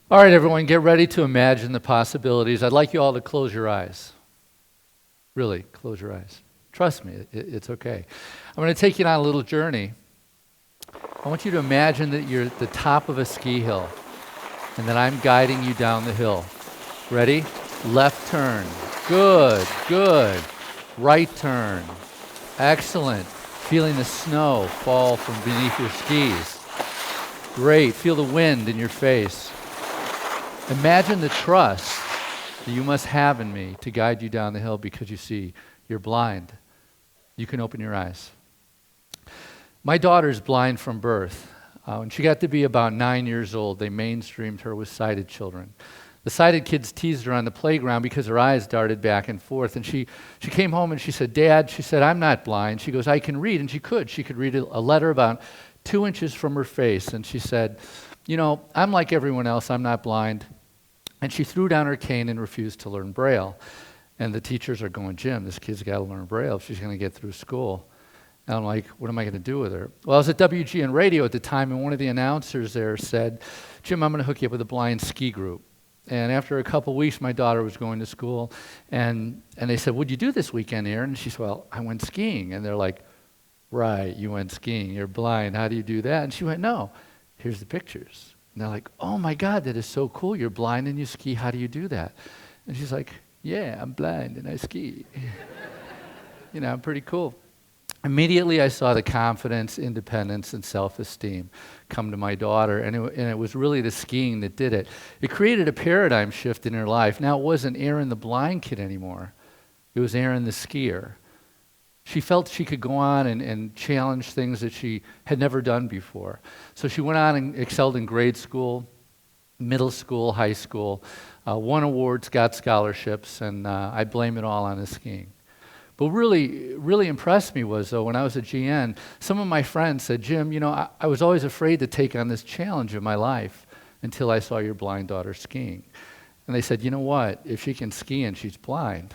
All right, everyone, get ready to imagine the possibilities. I'd like you all to close your eyes. Really, close your eyes. Trust me, it's okay. I'm going to take you on a little journey. I want you to imagine that you're at the top of a ski hill and that I'm guiding you down the hill. Ready? Left turn. Good, good. Right turn. Excellent. Feeling the snow fall from beneath your skis. Great. Feel the wind in your face. Imagine the trust that you must have in me to guide you down the hill because you see, you're blind. You can open your eyes. My daughter's blind from birth. When she got to be about 9 years old, they mainstreamed her with sighted children. The sighted kids teased her on the playground because her eyes darted back and forth. And she came home and she said, "Dad," she said, "I'm not blind." She goes, "I can read." And she could. She could read a letter about 2 inches from her face. And she said, "You know, I'm like everyone else. I'm not blind." And she threw down her cane and refused to learn Braille. And the teachers are going, "Jim, this kid's got to learn Braille if she's going to get through school." And I'm like, what am I going to do with her? Well, I was at WGN Radio at the time, and one of the announcers there said, "Jim, I'm going to hook you up with a blind ski group." And after a couple weeks, my daughter was going to school, and they said, "What'd you do this weekend, Aaron?" And she said, "Well, I went skiing." And they're like, "Right, you went skiing. You're blind. How do you do that?" And she went, "No, here's the pictures." And they're like, "Oh my God, that is so cool. You're blind and you ski. How do you do that?" And she's like, "Yeah, I'm blind and I ski." You know, pretty cool. Immediately I saw the confidence, independence, and self-esteem come to my daughter, and it was really the skiing that did it. It created a paradigm shift in her life. Now it wasn't Aaron the blind kid anymore. It was Aaron the skier. She felt she could go on and challenge things that she had never done before. So she went on and excelled in grade school, middle school, high school, won awards, got scholarships, and I blame it all on the skiing. But really impressed me was, though, when I was at GN, some of my friends said, "Jim, you know, I was always afraid to take on this challenge of my life until I saw your blind daughter skiing." And they said, "You know what? If she can ski and she's blind,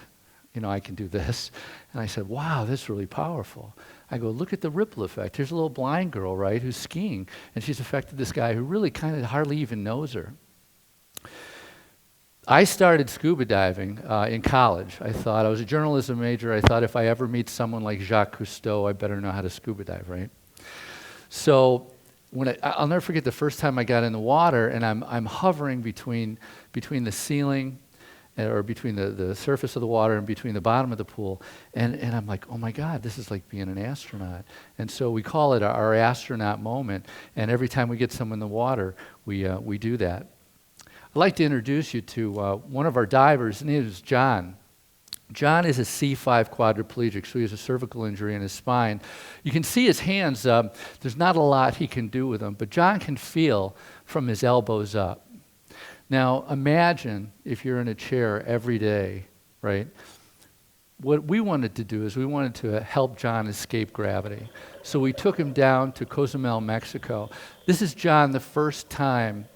you know, I can do this." And I said, "Wow, that's really powerful." I go, "Look at the ripple effect. Here's a little blind girl, right, who's skiing, and she's affected this guy who really kind of hardly even knows her." I started scuba diving in college. I thought, I was a journalism major. I thought if I ever meet someone like Jacques Cousteau, I better know how to scuba dive, right? So I'll never forget the first time I got in the water, and I'm hovering between the ceiling or between the surface of the water and between the bottom of the pool. And I'm like, oh my God, this is like being an astronaut. And so we call it our astronaut moment. And every time we get someone in the water, we do that. I'd like to introduce you to one of our divers. His name is John. John is a C5 quadriplegic, so he has a cervical injury in his spine. You can see his hands. There's not a lot he can do with them, but John can feel from his elbows up. Now, imagine if you're in a chair every day, right? What we wanted to do is we wanted to help John escape gravity. So we took him down to Cozumel, Mexico. This is John the first time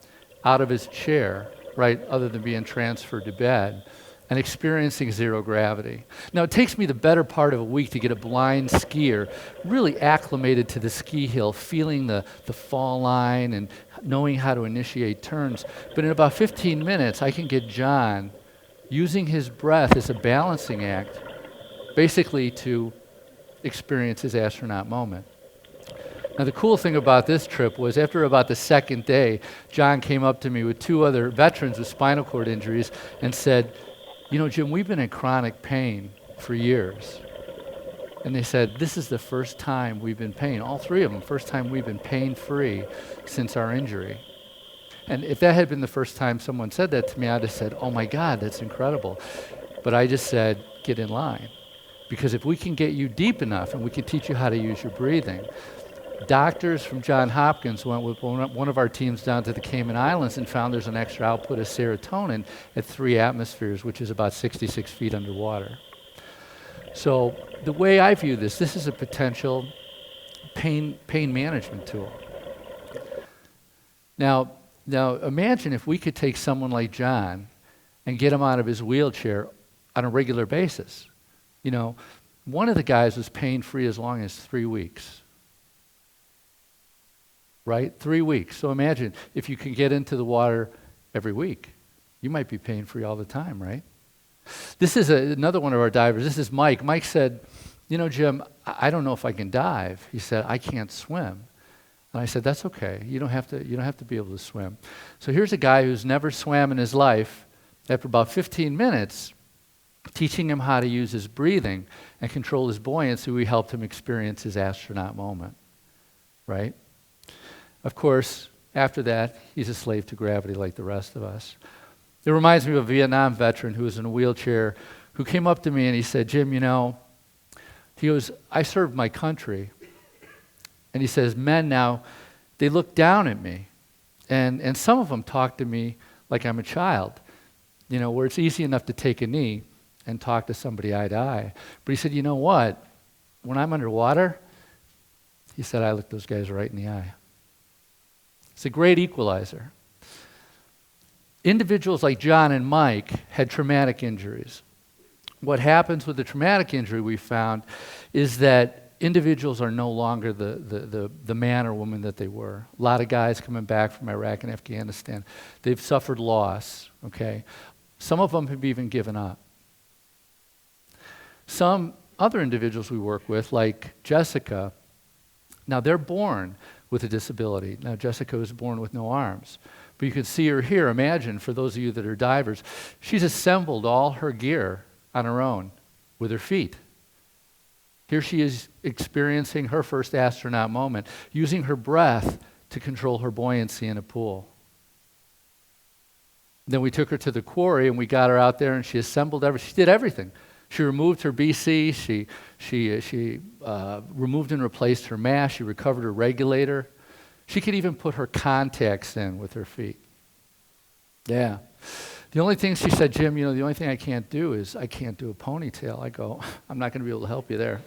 out of his chair, right, other than being transferred to bed, and experiencing zero gravity. Now, it takes me the better part of a week to get a blind skier really acclimated to the ski hill, feeling the fall line and knowing how to initiate turns. But in about 15 minutes, I can get John using his breath as a balancing act, basically to experience his astronaut moment. Now, the cool thing about this trip was after about the second day, John came up to me with 2 other veterans with spinal cord injuries and said, "You know, Jim, we've been in chronic pain for years." And they said, "This is the first time we've been in pain." All 3 of them, first time we've been pain-free since our injury. And if that had been the first time someone said that to me, I'd have said, "Oh my God, that's incredible." But I just said, get in line. Because if we can get you deep enough and we can teach you how to use your breathing. Doctors from Johns Hopkins went with one of our teams down to the Cayman Islands and found there's an extra output of serotonin at 3 atmospheres, which is about 66 feet underwater. So the way I view this is a potential pain management tool. Now imagine if we could take someone like John and get him out of his wheelchair on a regular basis. You know, one of the guys was pain-free as long as 3 weeks. Right? 3 weeks. So imagine if you can get into the water every week. You might be pain-free all the time, right? This is another one of our divers. This is Mike. Mike said, you know, Jim, I don't know if I can dive. He said, I can't swim. And I said, that's okay. You don't have to be able to swim. So here's a guy who's never swam in his life. After about 15 minutes, teaching him how to use his breathing and control his buoyancy, we helped him experience his astronaut moment, right? Of course, after that, he's a slave to gravity like the rest of us. It reminds me of a Vietnam veteran who was in a wheelchair who came up to me and he said, Jim, you know, he goes, I served my country. And he says, men now, they look down at me. And some of them talk to me like I'm a child, you know, where it's easy enough to take a knee and talk to somebody eye to eye. But he said, you know what? When I'm underwater, he said, I look those guys right in the eye. It's a great equalizer. Individuals like John and Mike had traumatic injuries. What happens with the traumatic injury we found is that individuals are no longer the man or woman that they were. A lot of guys coming back from Iraq and Afghanistan, they've suffered loss, okay? Some of them have even given up. Some other individuals we work with, like Jessica, now they're born with a disability. Now Jessica was born with no arms. But you can see her here. Imagine, for those of you that are divers, she's assembled all her gear on her own with her feet. Here she is experiencing her first astronaut moment, using her breath to control her buoyancy in a pool. Then we took her to the quarry and we got her out there and she assembled everything. She did everything. She removed her BC, she removed and replaced her mask, she recovered her regulator. She could even put her contacts in with her feet. Yeah. The only thing she said, Jim, you know, the only thing I can't do is I can't do a ponytail. I go, I'm not going to be able to help you there.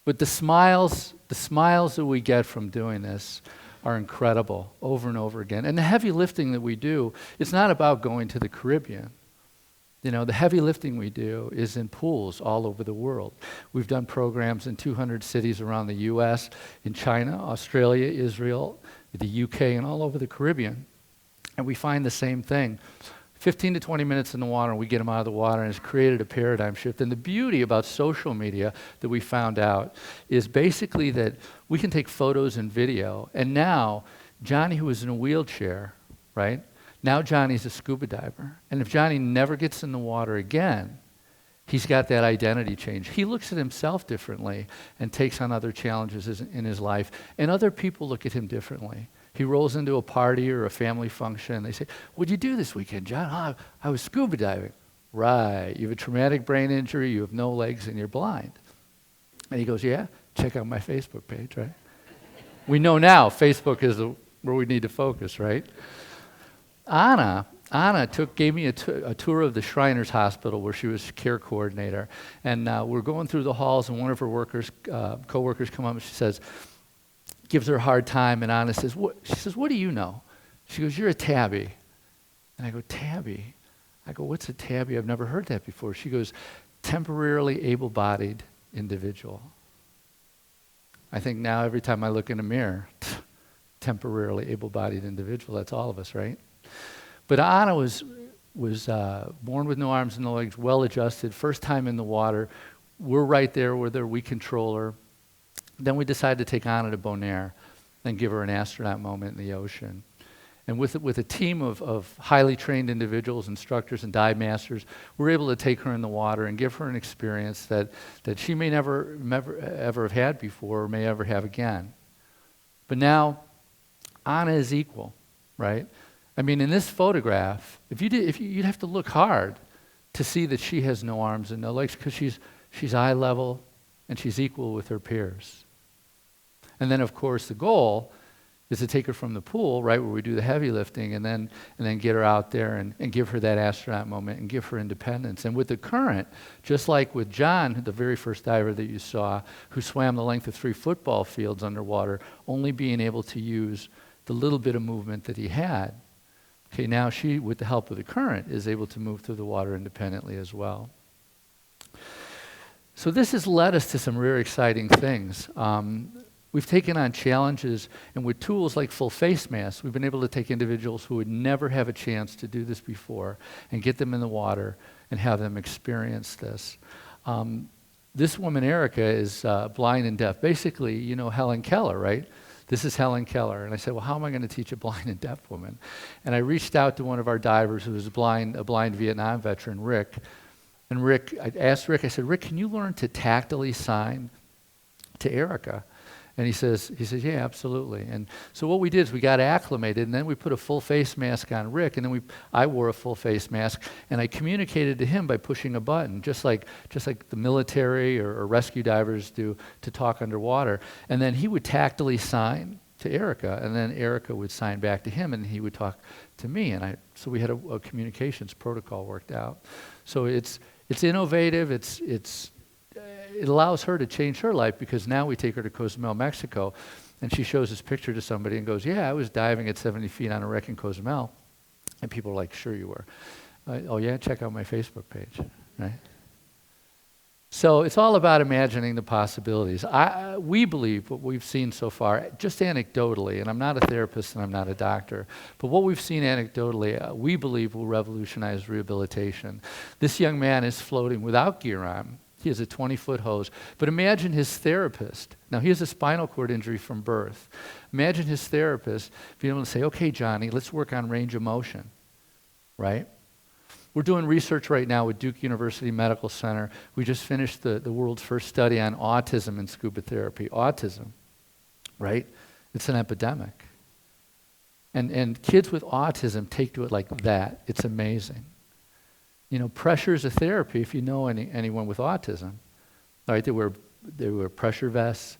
But the smiles that we get from doing this are incredible over and over again. And the heavy lifting that we do, it's not about going to the Caribbean. You know, the heavy lifting we do is in pools all over the world. We've done programs in 200 cities around the U.S., in China, Australia, Israel, the UK, and all over the Caribbean. And we find the same thing. 15 to 20 minutes in the water, and we get them out of the water, and it's created a paradigm shift. And the beauty about social media that we found out is basically that we can take photos and video, and now Johnny, who was in a wheelchair, right? Now Johnny's a scuba diver. And if Johnny never gets in the water again, he's got that identity change. He looks at himself differently and takes on other challenges in his life. And other people look at him differently. He rolls into a party or a family function. And they say, what'd you do this weekend, John? Oh, I was scuba diving. Right. You have a traumatic brain injury, you have no legs, and you're blind. And he goes, yeah, check out my Facebook page, right? We know now Facebook is where we need to focus, right? Anna gave me a tour of the Shriners Hospital where she was care coordinator. And we're going through the halls, and one of her co-workers come up and she says, gives her a hard time, and Anna says, she says, what do you know? She goes, you're a tabby. And I go, tabby? I go, what's a tabby? I've never heard that before. She goes, temporarily able-bodied individual. I think now every time I look in a mirror, temporarily able-bodied individual, that's all of us, right? But Anna was born with no arms and no legs, well-adjusted, first time in the water. We're right there with her, we control her. Then we decided to take Anna to Bonaire and give her an astronaut moment in the ocean. And with a team of highly trained individuals, instructors, and dive masters, we're able to take her in the water and give her an experience that she may never ever have had before or may ever have again. But now, Anna is equal, right? I mean, in this photograph, you'd have to look hard to see that she has no arms and no legs, because she's eye level and she's equal with her peers. And then, of course, the goal is to take her from the pool, right, where we do the heavy lifting, and then get her out there and give her that astronaut moment and give her independence. And with the current, just like with John, the very first diver that you saw, who swam the length of 3 football fields underwater, only being able to use the little bit of movement that he had. Okay, now she, with the help of the current, is able to move through the water independently as well. So this has led us to some really exciting things. We've taken on challenges, and with tools like full face masks, we've been able to take individuals who would never have a chance to do this before and get them in the water and have them experience this. This woman, Erica, is blind and deaf. Basically, you know Helen Keller, right? This is Helen Keller. And I said, well, how am I going to teach a blind and deaf woman? And I reached out to one of our divers who was a blind Vietnam veteran, Rick. And Rick, I asked Rick, I said, Rick, can you learn to tactily sign to Erica? And he says, yeah, absolutely. And so what we did is we got acclimated, and then we put a full face mask on Rick, and then I wore a full face mask, and I communicated to him by pushing a button, just like the military or rescue divers do to talk underwater. And then he would tactily sign to Erica, and then Erica would sign back to him, and he would talk to me. And so we had a communications protocol worked out. So it's innovative. It allows her to change her life, because now we take her to Cozumel, Mexico, and she shows this picture to somebody and goes, yeah, I was diving at 70 feet on a wreck in Cozumel. And people are like, sure you were. Oh yeah, check out my Facebook page, right? So it's all about imagining the possibilities. We believe what we've seen so far, just anecdotally, and I'm not a therapist and I'm not a doctor, but what we've seen anecdotally, we believe will revolutionize rehabilitation. This young man is floating without gear on. He has a 20-foot hose. But imagine his therapist. Now, he has a spinal cord injury from birth. Imagine his therapist being able to say, okay, Johnny, let's work on range of motion, right? We're doing research right now with Duke University Medical Center. We just finished the world's first study on autism and scuba therapy. Autism, right? It's an epidemic. And kids with autism take to it like that. It's amazing. You know, pressure is a therapy if you know anyone with autism. All right, they wear pressure vests,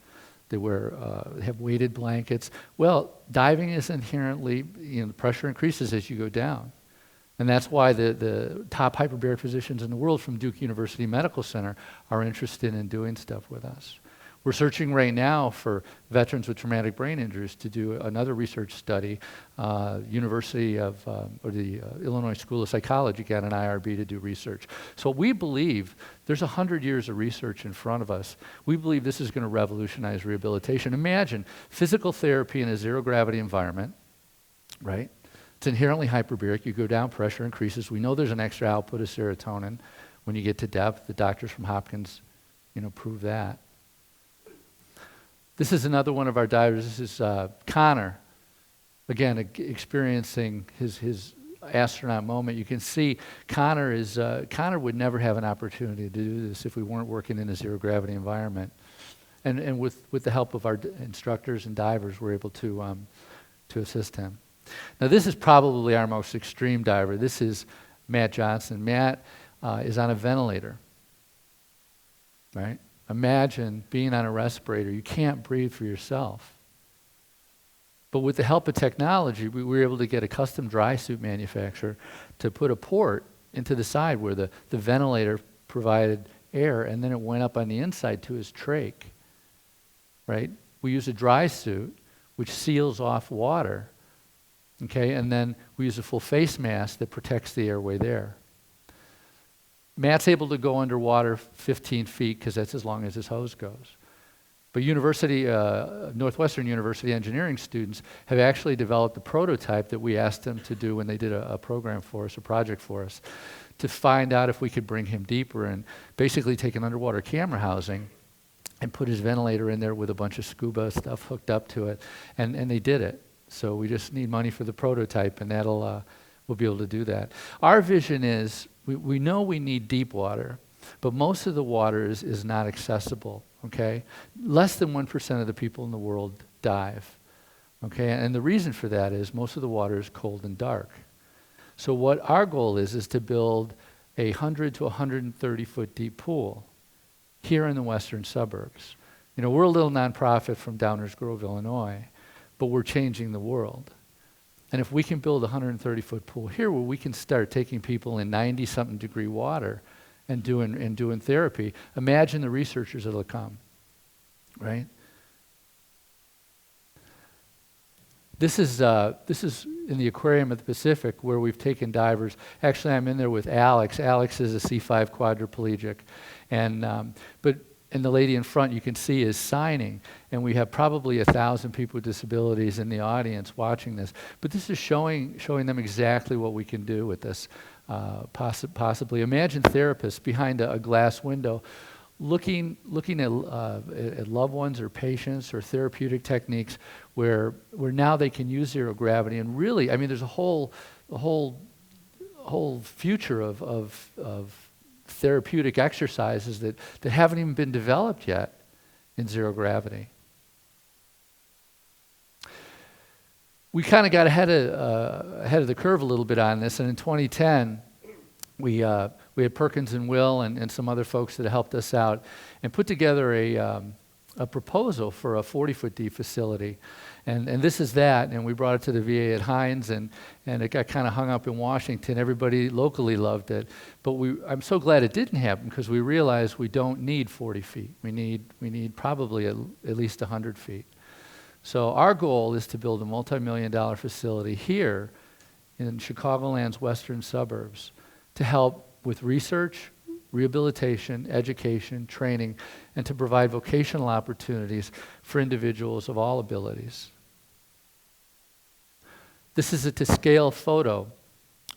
they have weighted blankets. Well, diving is inherently, the pressure increases as you go down. And that's why the top hyperbaric physicians in the world from Duke University Medical Center are interested in doing stuff with us. We're searching right now for veterans with traumatic brain injuries to do another research study. University of, or the Illinois School of Psychology got an IRB to do research. So we believe there's 100 years of research in front of us. We believe this is going to revolutionize rehabilitation. Imagine physical therapy in a zero-gravity environment, right? It's inherently hyperbaric. You go down, pressure increases. We know there's an extra output of serotonin when you get to depth. The doctors from Hopkins, prove that. This is another one of our divers. This is Connor, again, experiencing his astronaut moment. You can see Connor would never have an opportunity to do this if we weren't working in a zero-gravity environment. And with the help of our instructors and divers, we're able to assist him. Now, this is probably our most extreme diver. This is Matt Johnson. Matt is on a ventilator, right? Imagine being on a respirator. You can't breathe for yourself. But with the help of technology, we were able to get a custom dry suit manufacturer to put a port into the side where the ventilator provided air, and then it went up on the inside to his trach, right? We use a dry suit, which seals off water, okay? And then we use a full face mask that protects the airway there. Matt's able to go underwater 15 feet because that's as long as his hose goes. But Northwestern University engineering students have actually developed a prototype that we asked them to do when they did a program for us, a project for us, to find out if we could bring him deeper and basically take an underwater camera housing and put his ventilator in there with a bunch of scuba stuff hooked up to it. And they did it. So we just need money for the prototype, and we'll be able to do that. Our vision is, we know we need deep water, but most of the water is not accessible, okay? Less than 1% of the people in the world dive, okay? And the reason for that is most of the water is cold and dark. So what our goal is to build a 100 to 130 foot deep pool here in the western suburbs. We're a little nonprofit from Downers Grove, Illinois, but we're changing the world. And if we can build a 130-foot pool here where we can start taking people in 90-something degree water and doing therapy, imagine the researchers that'll come, right? This is in the Aquarium of the Pacific where we've taken divers. Actually, I'm in there with Alex. Alex is a C5 quadriplegic. But And the lady in front, you can see, is signing. And we have probably 1,000 people with disabilities in the audience watching this. But this is showing them exactly what we can do with this. Possibly. Imagine therapists behind a glass window looking at loved ones or patients or therapeutic techniques where now they can use zero gravity. And really, I mean, there's a whole future of therapeutic exercises that haven't even been developed yet in zero gravity. We kind of got ahead of the curve a little bit on this, and in 2010, we had Perkins and Will and some other folks that helped us out and put together a proposal for a 40-foot deep facility. And this is that, and we brought it to the VA at Hines, and it got kind of hung up in Washington. Everybody locally loved it. But I'm so glad it didn't happen, because we realized we don't need 40 feet. We need probably at least 100 feet. So our goal is to build a multi-million-dollar facility here in Chicagoland's western suburbs to help with research, rehabilitation, education, training, and to provide vocational opportunities for individuals of all abilities. This is a to-scale photo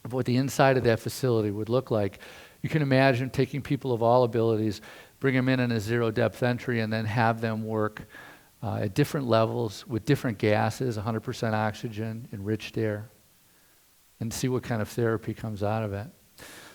of what the inside of that facility would look like. You can imagine taking people of all abilities, bring them in a zero-depth entry, and then have them work at different levels with different gases, 100% oxygen, enriched air, and see what kind of therapy comes out of it.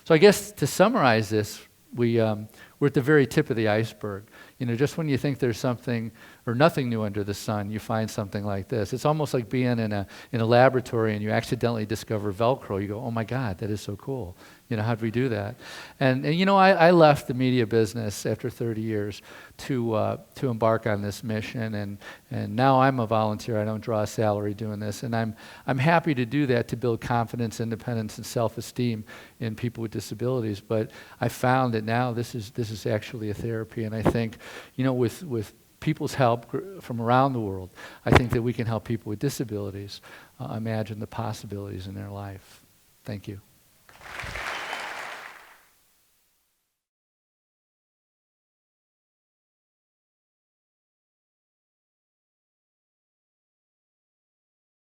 So I guess to summarize this, we're at the very tip of the iceberg. You know, just when you think there's something or nothing new under the sun, you find something like this. It's almost like being in a laboratory and you accidentally discover Velcro. You go, oh my God, that is so cool. You know, how'd we do that? And you know, I left the media business after 30 years to embark on this mission, and now I'm a volunteer. I don't draw a salary doing this, and I'm happy to do that to build confidence, independence, and self-esteem in people with disabilities. But I found that now this is actually a therapy, and I think, you know, with people's help from around the world, I think that we can help people with disabilities imagine the possibilities in their life. Thank you.